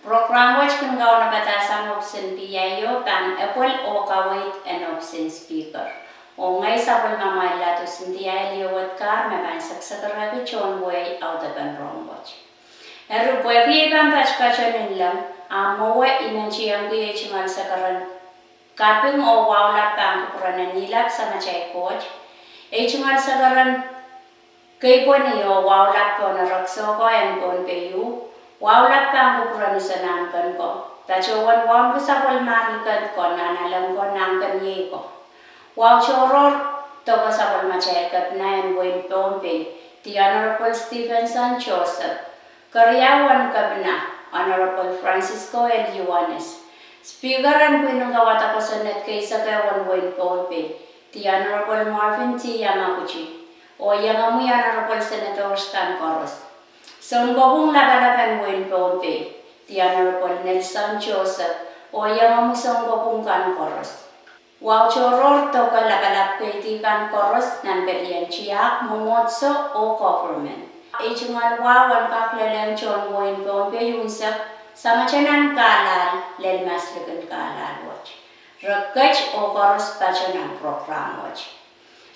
Program watch kan gawa na batasan option PIO pan Apple o kawait and option speaker. O ngay sabol mamay lato sinti ay liwat kar may pan saksakara ke chon boy out of an wrong watch. Eru boy pi pan pachpachanin lang amo wa inanchi ang kuya chimal sakaran kaping o wawla pan kupuranan nilap sama chay coach. E chimal sakaran kay po niyo wawla po na rakso ko and pon payu. Wawla pang kupurani sa nangkan ko. Tacho wan ko sa palmarikan ko na nalang ko nangkan ye ko. Waw choror to ko sa palmachaykat na yan buwin pompe. Ti Honorable Stevenson Joseph. Karyawan kabna. Honorable Francisco L. Juanes. Speakeran po nung gawata ko sa net kaysa kayawan buwin pompe. Ti Honorable Marvin T. Yamaguchi. O yang amu Honorable Senator Stan Coros. So, ngobong labalaban mo in pompe, ti Honorable Nelson Joseph, o yang amusong ngobong kan koros. Wow choror to ka labalap ko iti kan koros nan belian chiyak, mumotso o government. Ijungan wawan kakleleng chon mo in pompe yunsak, sama chanan kalal, lelmas legan kalal watch. Rakach o koros pa ng program watch.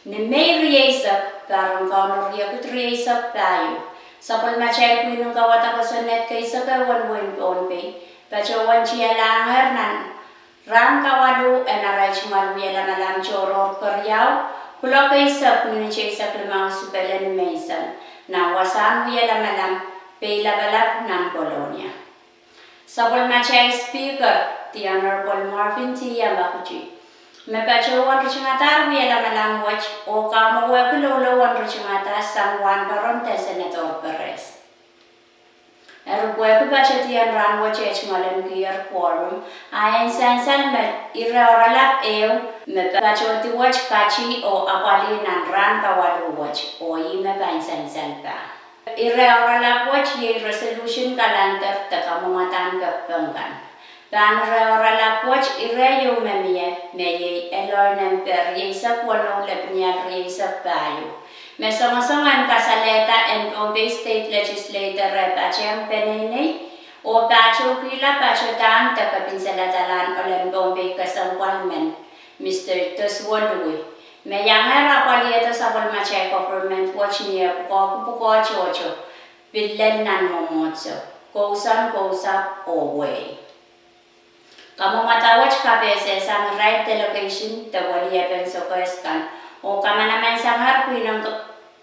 Ni may riyesak, parang kaunor yakut riyesak tayo. Sapol machay ko yung kawata ko sa net kaysa kawan mo yung pompe. Pacho wan siya langar nan ram kawalo en aray chumal wiyala malang choror karyaw. Kula kaysa kung siya sa klimang supelen mesan na wasan wiyala malang pela balap ng kolonya. Sapol machay speaker, ti Honorable Marvin T. Yamaguchi. Me pacho wan richungata wiyala malang watch o kamo wa kulolo wan richungata sang wan baron te Senator Perez. Eru buhay ko pacho tiyan ran watch ngalen kiyar quorum ayan sansan me iraoralap me pacho ti watch kachi o apali nan ran kawalo watch o me bain sansan pa. Iraoralap watch ye resolution kalantar takamumatan kapangkan. Dan ora watch irayo memie meye elor nemper yesa kwano lepnya yesa payo. Me songan kasaleta en Bombay State Legislator repachang penene o pacho pila pacho tan takapinsalatalan olen Bombay kasangwalmen Mr. Toswodui. Me yangera palieta sa polmachay government watch niya puko chocho billen nan momotso kousan o way. Kamu matawag PSL sang right delegation tawaliya pensokoeskan o kama naman sangar kuinang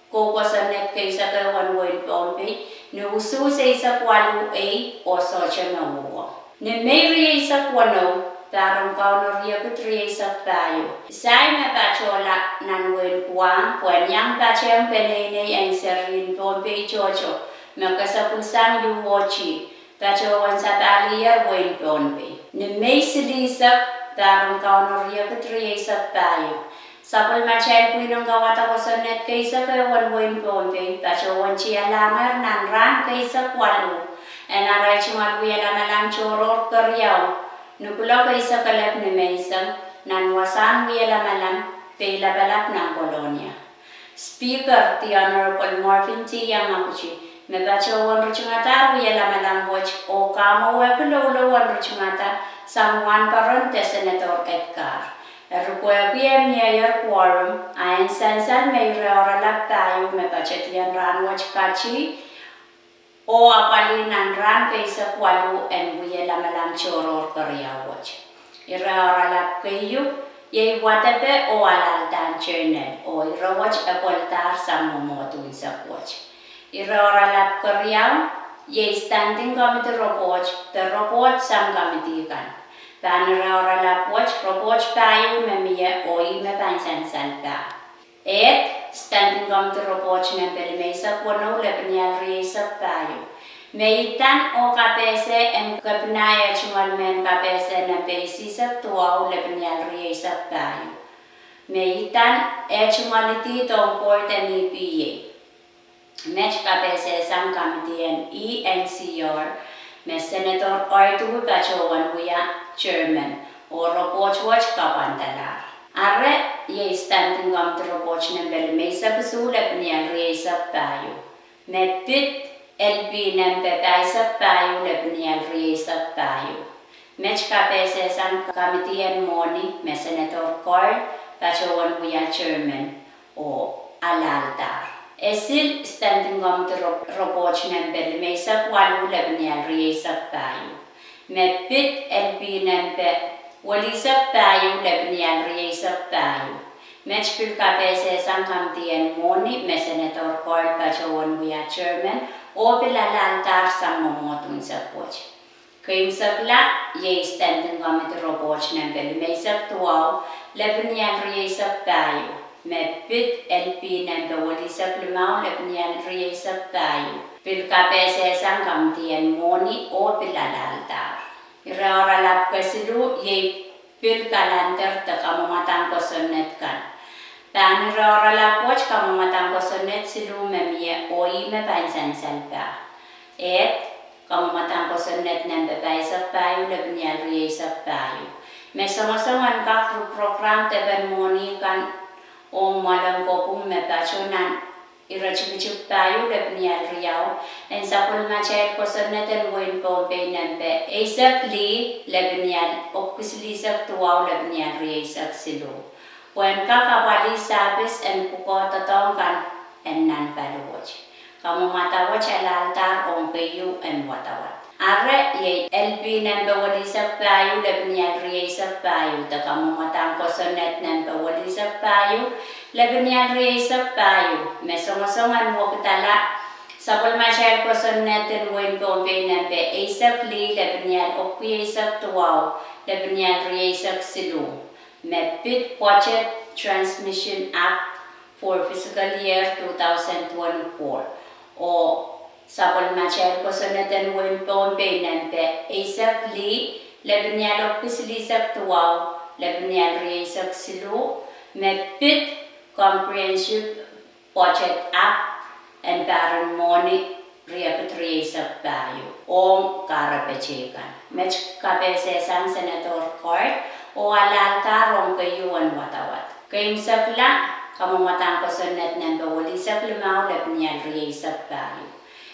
kukosanet kaysa kawan win pompe ni usu sa isa kwalo a o socha na uwa. Ni Mary isa kwano tarong kaunoriya kutriya isa tayo. Say mapachola nan win kuwang puanyang pachang penene ang serin pompe chocho magkasapusang yuwochi. Tacho wan sa taliyar win pompe. Ni may silisak, tarong kaunoriya kutriya tayo. Sapol machay po yung gawata ko sa net kaysa kawan win pompe. Tacho wan siya langar nan ran kaysa kwalo. En aray chumal buya lamalang choror karyaw. Nukula kaysa kalap ni Mason, nan wasan buya lamalang pela balap ng kolonya. Speaker, ti Honorable Marvin T. Yamaguchi. Me bacho wan ruchungata buya lamalang watch o kamo wa kulolo wan ruchungata sang wan paron te Senator Edgar. Eru kuya mayor quorum ayan sansan may reoralap tayo me bachetian ran watch kachi o apalinan ran kaysa kwalo en buya lamalang choror karya watch. Ireoralap kayo yay watape o alaltan chernel o irawatch apoltar sang momotun sa watch. Iroralap karyaw, ye standing committee report, the report sang committee kan. Dan iroralap watch, report tayo memiya o ime pansansan ka. Standing committee report ng pelimesa kuno lepnyal risa tayo. Meitan o kapese en kapnaya chumalmen kapese ng pesisa tuwa lepnyal risa tayo. Meitan chumaliti tong port ni PA. Match KPSL sang committee and ENCR, may Senator Arthur Pachowan Huya, Chairman, o report watch kapantalar. Are, ye standing committee report ng Belimesa Kusulap niya reysa tayo. May pit LB nembe Isaac Bayu Lebnial Riesa Bayu. Mech kapese san committee and money me Senator Card Pachawan Buya Chairman o Alaltar. Esil standing on the roboch nembe Mesa Walu Lebnial Riesa Bayu. Me pit LB nembe Walisa Bayu Lebnial Riesa Bayu. Mech pil kapese san committee and money me Senator Card Pachawan Buya Chairman o pilalantar sang momotun sa poch. Kaya sakla, ye standing kami to roboch ng beli may sak tuaw, lebnian riye sak tayo. Me pit LP ng bawali sak limaw, lebnian riye sak tayo. Pil kapese sang kamtian moni o pilalantar. Iraoralap kasilu, ye pil kalantar ta kamamatang ko sonet kan. Tani iraoralap poch kamamatang ko sonet silu memye oi me pansan salpa. Kamamatang ko sonet ng babay sa payo, lebnial riye sa payo. May sama-saman ka program teben moni kan o malang ko kung me pachunan irachik tayo lebnial riyaw. En sa pulmachel ko sonet en win pompe nembe. Exactly lebnial opkusli sa tuwaw lebnial riye sa silo. When kakawali sabis en puko totong kan en nan paluwaj. Kamu matawat alaltar on kayu and watawat. Are ye LP number wali sa payo lebnial riye sa payo. Ta kamu matang ko sonet number wali sa payo lebnial riye sa payo. Mesong-songan mo kitala sa pulmachel ko sonet en win pompe number exactly lebnial okuye sa tuwaw lebnial riye sa silu. Mepit Budget Transmission Act for Fiscal Year 2024. O sa pulmachel ko sonetan win pompe nembe exactly lebnial officially sa tuwaw lebnial riye sa silu me pit Comprehensive Budget Act and baron money riya riye sa tayo o karapechekan mech kapese sang Senator Court o alalta rong kayuan watawat kayong sakla kamamatang ko sonet ng bawali sa klimaw lebnial riye sa tayo.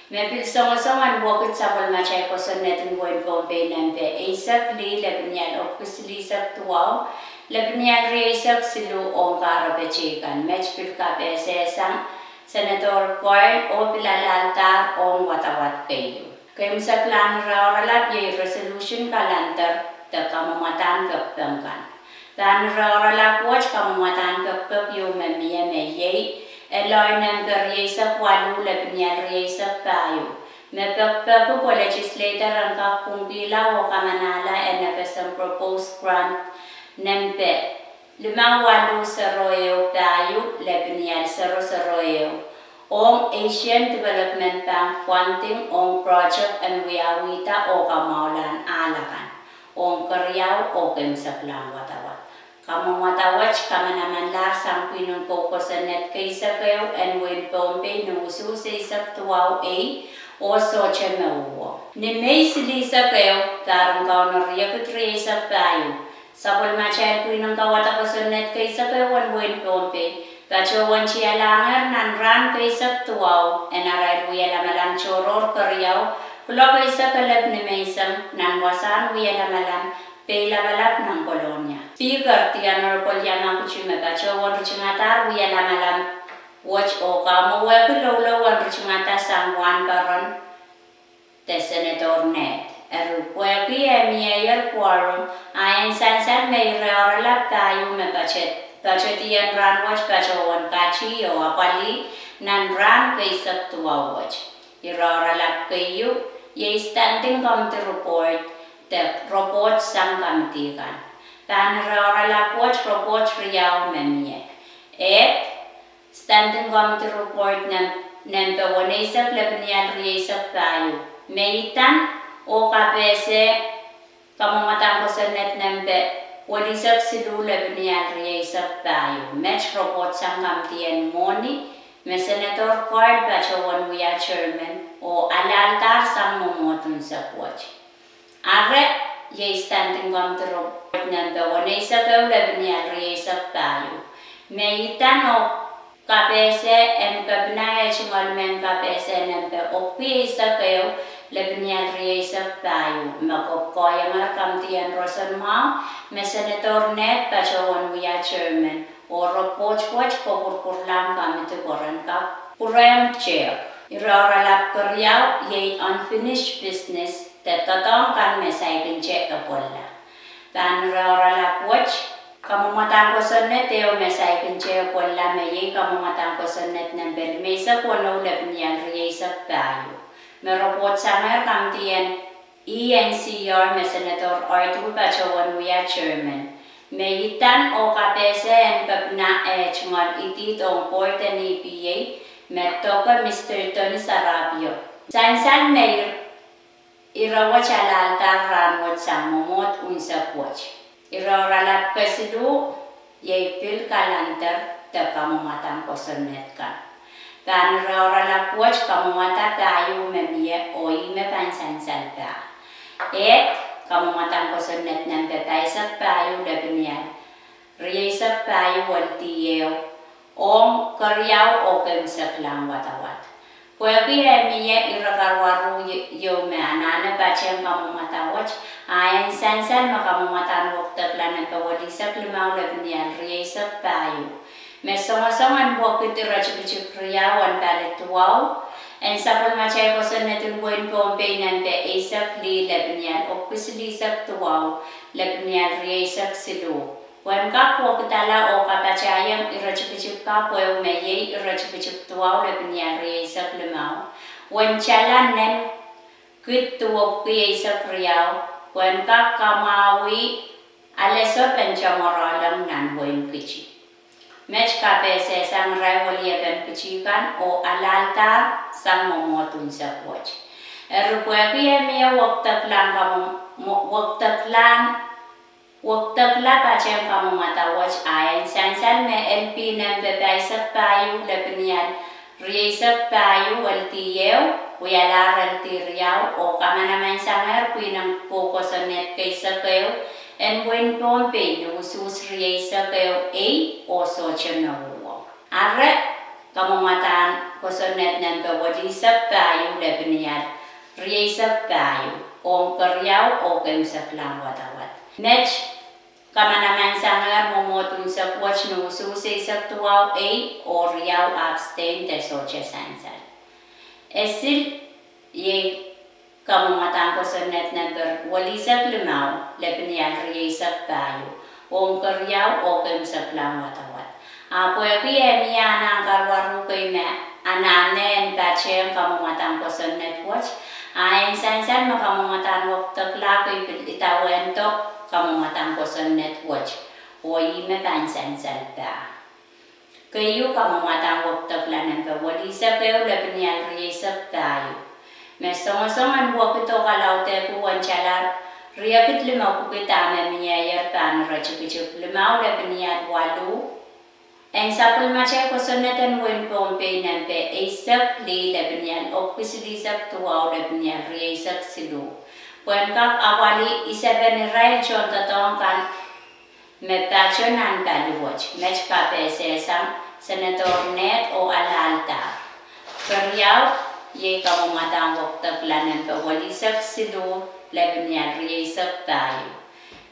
Mepil songo-songan bukit sa pulmachay ko sonet ng buwan pompe nembe exactly lebnial officially sa tuwaw lebnial riye sa silu o karapechekan mech pil kapese sang Senator Court o pilalalta o watawat kayo. Kayong sakla narawaralap yung resolution kalantar ta kamamatang kaptangkan. Dan rarala poch kamamatan kapap yung mamiya meyay eloy ng gariye sa walu lebnial riye sa tayo. Mepagpapo po legislator ang kakungkila o kamanala and nabasang proposed grant nempe 5 sa royo tayo lebnial sa royo. Ong Asian Development Bank funding ong project and wiyawita o kamaulan alakan. Ong karyaw o kimsaklang watawat. Kamu matawat kama naman lasang pinong koko sa net kaysa kayo and when pompe nuso sa isang tuwaw o socha mauwa. Ni may silisa kayo, tarang kao na riyakot riya sa tayo. Sa pulmachel pinong kawat ako sa net kaysa kayo and when pompe. Kachawan siya langar nan ran kaysa tuwaw and aray buya lamalang choror karyaw. Kula kaysa kalab ni Maysam nan wasan buya lamalang Pela balap ng kolonya. Speaker ti Honorable Yama Kuchimeka Chawan Ruchingatar wiya lamalam watch o kamo weko lolo Ruchingata sang wan karon te Senator Net. Weki mayor quorum ayan sansan may reoralap tayo mepachet. Pachetian ran watch pachawan kachi o apali nan ran kaysa tuwa watch. Iroralap kayo ye standing committee report the robot sang kamtikan. Tan rarala watch robot riyaw memye. Standing committee report ng pawanaysak lebnial riye sa tayo. Meitan o kapese kamamatang ko sa net nembe walisak silu lebnial riye sa tayo. Match robot sang kamtian moni me Senator Card Pachawan Wiya Chairman o alaltar sang momotun sa watch. Are ye standing committee report ng pawanaysak lebnial riye sa tayo. Meitan o KPSL en kabnaya chungol men KPSL nempe okpi isa kayo lebnial riesa tayo makokoya nga kamtian rosan mau me senator net pachawon wiya chairman oro poch kopur lang kami te koran ka puram chair irara lap keryaw ye unfinished business te tatong kan mesay kinche kapola tan irara lap watch kamu matang ko sonnet teo mesay kinche kapola me ye kamu matang ko sonnet number mesa kono lebnial riesa tayo meropot sanger kamtian ENCR me Senator Arthur Pachawan Wiya Chairman. Meyitan o KPSL kapna chungal iti tong porta ni PA metoka Mr. Tony Sarabio. Sansan mayor irawa chalal ranwat sang momot unsa poch. Irawalat kasidu yepil kalantar takamumatang kosonet ka. Tan rora la poch kamumata tayo memia oi me pansan salta. Kamumatan kosonet ng tataysak tayo labinian. Riyasak tayo waltiyew. Ong karyaw o kemsak lang watawat. Pwede miya irakarwaru yo me anana bachem kamumatawach. Ayan sansan makamumatan waktaklan ng kawalisak limaw labinian. Riyasak tayo. May songasongan buwag ito rachibicip riyawan palit tuwaw. En sapol machay ko sa natin buwan Pompey nante isak li labnian o kusilisak tuwaw labnian riyasak silu. Wan ka po kitala o kapachayang irachipicip ka po yung mayay irachipicip tuwaw labnian riyasak limaw. Wan chalan nen kit tuwaw piyasak riyaw. Wan ka kamawi alesot ang chamoralam nan buwan kichi. Match KPSL sang rivalya pichikan o alalta sang momotun sa coach. Rupuya miya waktaklan pachem kamu mata watch ayan sansan me LP nem bebaisak payu lebnian riyasak payu waltiyew uyalaran tiriyaw o kamanaman sangar kuinang pokosonet kaysa kayo en buen Pompey nusus riyasak kayo o socha na huwa. Arre kamumatan kosonet nem bewadisak payu lebnian riyasak payu o karyaw o kemsak lang watawat. Match kamanaman sangar momotun sa watch no susi sa tuwaw o riyaw abstain te socha sansan. Esil ye kamumatan ko sa net number walisak limaw lepnian riyasak tayo o karyaw o kemsak lang watawat. Apo yakiye miya nang karwaru kay me ananen pachem kamumatan ko sa net watch. Ayon sansan makamumatan waktak lakoy itawento kamumatan ko sa net watch o ime pansan salta. Kayo kamumatan waktak lanan ka walisa kayo labnian riyasak tayo. Mesongasongan buwak ito kalaute kuwan chalar riyakit limaw kukita memiyayar pan rachipicip limaw labnian walu. En sapul machay ko sa netan wen Pompey nampe isak li labnian o kusilisak tuwaw labnian riyasak silu. Puan kak awali isa benirail chon tatong kan mepachon baluwach. Match KPSL sang Senator Net o alalta. Karyaw ye kamumatang waktak lanan pa walisak silu labnian riyasak tayo.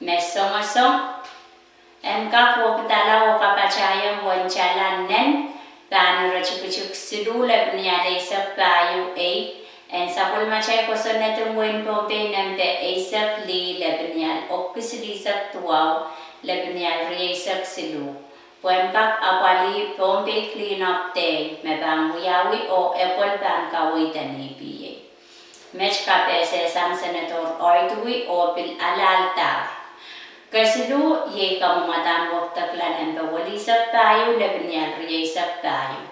Mesongasong en kak wakitala o kapachayang wanchalan nen tan rachipicuk silu labnian riyasak tayo en sapul machay ko sa netong wen Pompey namte isak li labnian o kusilisak tuwaw labnian riyasak silu. Puan kak apali Pompey clean up day mebang wiyawi o epol ban kawitan ni PA. Match KPSL sang Senator Ordui o pil alalta. Kasilu ye kamumatan waktak lanan bawalisak tayo labnian riyasak tayo.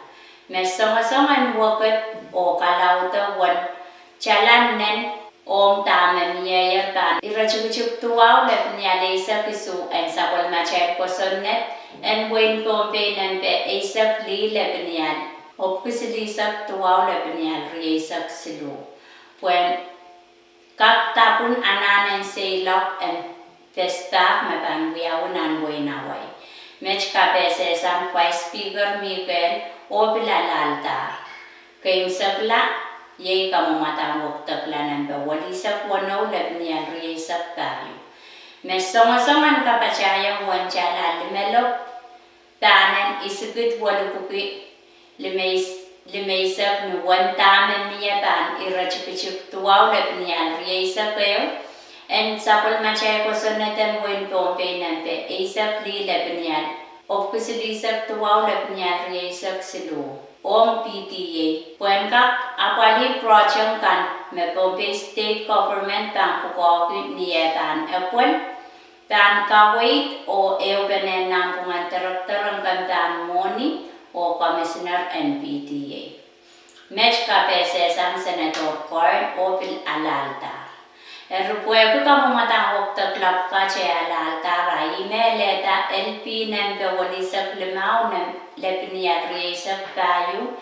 Mesongasongan wakat o kalauta wan chalan nen om tama miyayar tan irachukchuk tuwaw labnian isak isu en sapol machay ko sonnet en buen Pompey nampe isak li labnian o kusilisak tuwaw labnian riyasak silu. Puen kak tapun ananen seilok en festa mabang wiyawan buenaway. Mech KPSL Vice Speaker Miguel o bilalalta. Kayong sakla, yay kamumatang waktakla ng bawalisak wano labnial riyasak tayo. Mesongasongan kapachayang wanchala limelop, tanan isagit walupuki, limaysak no wantamen niya tan irachipichuk tuwaw labnial riyasak kayo. And sapol machay ko sonatan buin pompe nante isak li labnial. Opkusilisak tuwaw labnial riyasak silu. Om PTA. Puenkak apali project kan me pompe state government tan pukokit niya tan apun tan kawait o eubenen ng pumantarang kan tan moni o commissioner NPTA. Mech KPSL Senator Corn o pil alalta. Rupuego kamu matang waktu klub kace alalta rai meleta LP nempe walisak limau nem lepnia riasak kayu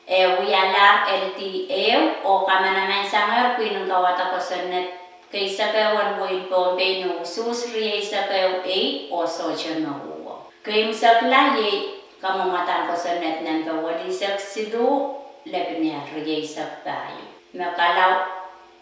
wialar LTA o kamanaman sangar kuinung kawata kosenet kaisa kawan buin pompe no sus riasak kayu o socha no uwo. Kaim sakla ye kamu matang kosenet nempe walisak sidu lepnia riasak kayu. Makalau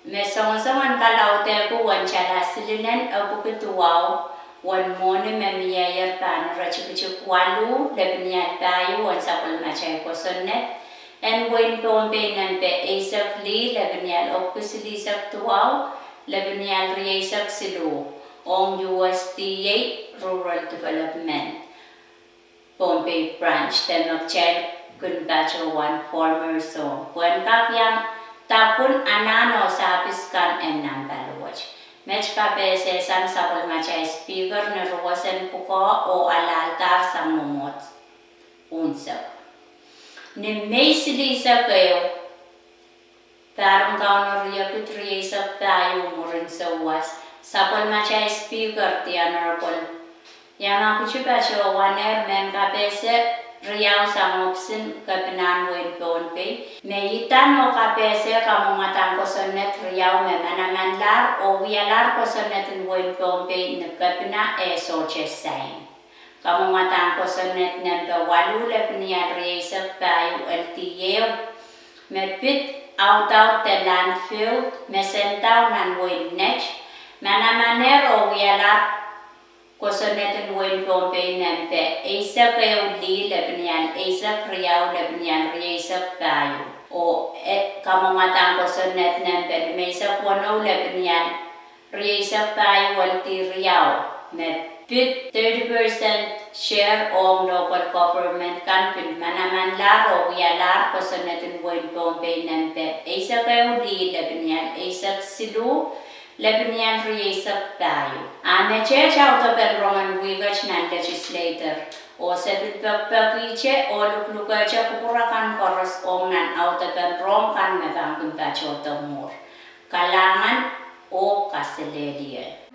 mesongasongan kalau teku wanchala silinan abukutuaw wan mone memiyayar tan rachipichuk walu lebnian tayo wan sapal machay ko sonnet and when pompe nante isak li lebnian opkusilisak tuaw lebnian riyasak silu ong USDA Rural Development Pompe branch temak chay kun bacho one former so wan kakyang tapun anano sapiskan enam baluwaj. Mech KPSL sapol machay speaker na ruwasan puko o alaltar sang mumot. Unsa. Ni may silisa kayo. Tarong kaunor yakut tayo murin sa was. Sapol machay speaker ti honorable. Yang aku coba siya waner men KPSL Riau sangopsin kapinan win pompe. Meyitan o KPSL kamu matang kosonet Riau memanaman lar o wialar kosonet win pompe nekapina soches sain. Kamu matang kosonet nempe walu lepnia riasak tayo LTO. Mepit out the landfill mesentaw nan win nech. Manamaner o wialar kosonetin win pompe nempe isak kayo li lebnian isak Riau lebnian riasak tayo o kamu matang kosonet nempe mesak wano lebnian riasak tayo walti Riau met pit 30% share of local government kan pin manaman laro wialar kosonetin win pompe nempe isak kayo li lebnian isak silu Lebnian riasak tayo. Ame church out of a Roman Weeket nan legislator. O sepit pagpagiche o luklukacha kupurakan koros ong nan out of a Rome kan megang kuntacho tamur. Kalangan o Castellia.